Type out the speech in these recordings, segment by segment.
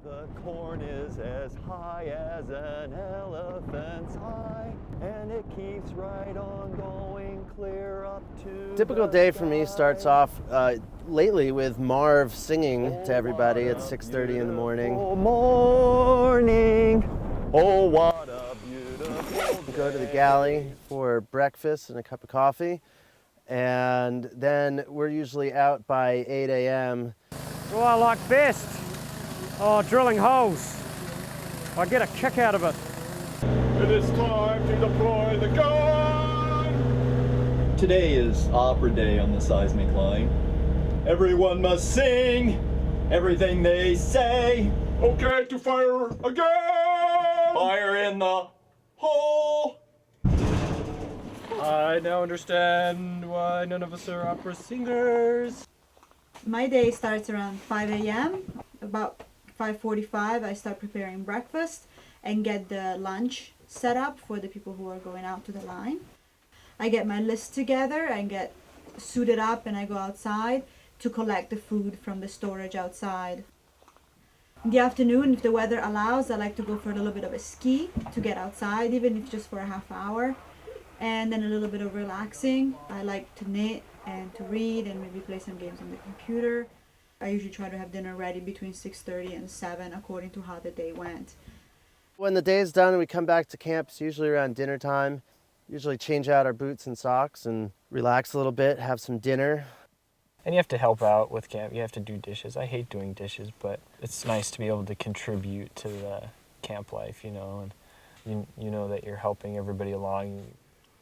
The corn is as high as an elephant's eye, and it keeps right on going clear up to Typical day for me starts off lately with Marv singing to everybody at 6:30 in the morning. Morning, oh what a beautiful day. Go to the galley for breakfast and a cup of coffee, and then we're usually out by 8 a.m. What I like best? Oh, drilling holes. I get a kick out of it. It is time to deploy the gun! Today is opera day on the seismic line. Everyone must sing everything they say. Okay, to fire again! Fire in the hole! I now understand why none of us are opera singers. My day starts around 5 a.m. About 5:45 I start preparing breakfast and get the lunch set up for the people who are going out to the line. I get my list together and get suited up, and I go outside to collect the food from the storage outside. In the afternoon, if the weather allows, I like to go for a little bit of a ski to get outside, even if just for a half hour. And then a little bit of relaxing. I like to knit and to read and maybe play some games on the computer. I usually try to have dinner ready between 6:30 and 7 according to how the day went. When the day is done and we come back to camp, it's usually around dinner time. Usually change out our boots and socks and relax a little bit, have some dinner. And you have to help out with camp. You have to do dishes. I hate doing dishes, but it's nice to be able to contribute to the camp life, and you know that you're helping everybody along.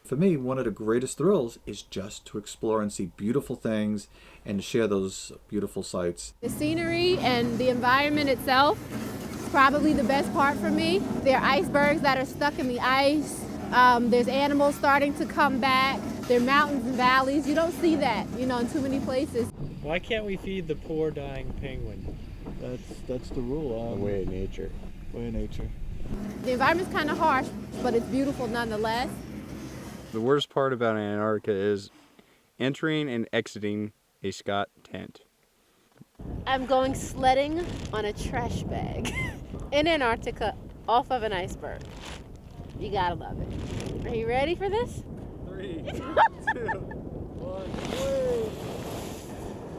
For me, one of the greatest thrills is just to explore and see beautiful things and to share those beautiful sights. The scenery and the environment itself is probably the best part for me. There are icebergs that are stuck in the ice. There's animals starting to come back. There are mountains and valleys. You don't see that, in too many places. Why can't we feed the poor dying penguin? That's the rule. Way of nature. Way of nature. The environment's kind of harsh, but it's beautiful nonetheless. The worst part about Antarctica is entering and exiting a Scott tent. I'm going sledding on a trash bag in Antarctica off of an iceberg. You gotta love it. Are you ready for this? 3, 2,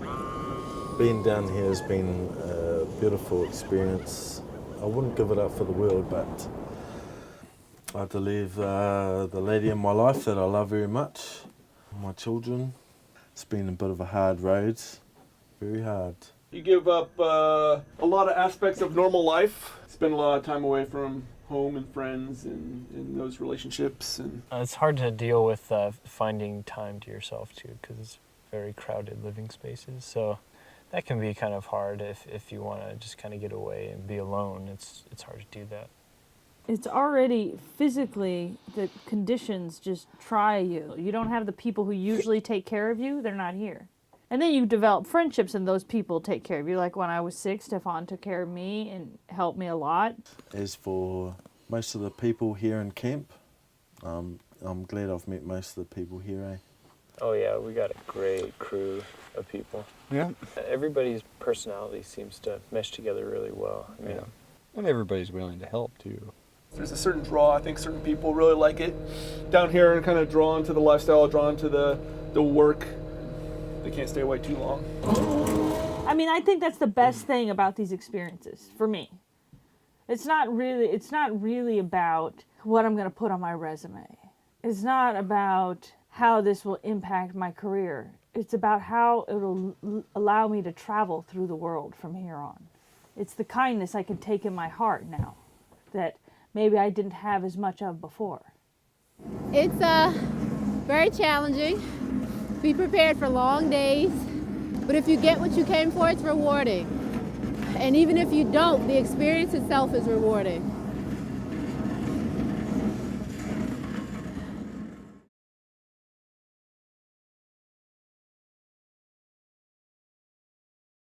1, Being down here has been a beautiful experience. I wouldn't give it up for the world, but I had to leave the lady in my life that I love very much, my children. It's been a bit of a hard road, very hard. You give up a lot of aspects of normal life. Spend a lot of time away from home and friends and those relationships. And It's hard to deal with finding time to yourself, too, because it's very crowded living spaces. So that can be kind of hard if you want to just kind of get away and be alone. It's hard to do that. It's already physically, the conditions just try you. You don't have the people who usually take care of you, they're not here. And then you develop friendships and those people take care of you. Like when I was sick, Stefan took care of me and helped me a lot. As for most of the people here in camp, I'm glad I've met most of the people here, Oh yeah, we got a great crew of people. Yeah. Everybody's personality seems to mesh together really well. And everybody's willing to help, too. there's a certain draw. I think certain people really like it down here and kind of drawn to the lifestyle, drawn to the work. They can't stay away too long. I mean, I think that's the best thing about these experiences for me. It's not really about what I'm going to put on my resume. It's not about how this will impact my career. It's about how it'll allow me to travel through the world from here on. It's the kindness I can take in my heart now that maybe I didn't have as much of before. It's very challenging. Be prepared for long days, but if you get what you came for, it's rewarding. And even if you don't, the experience itself is rewarding.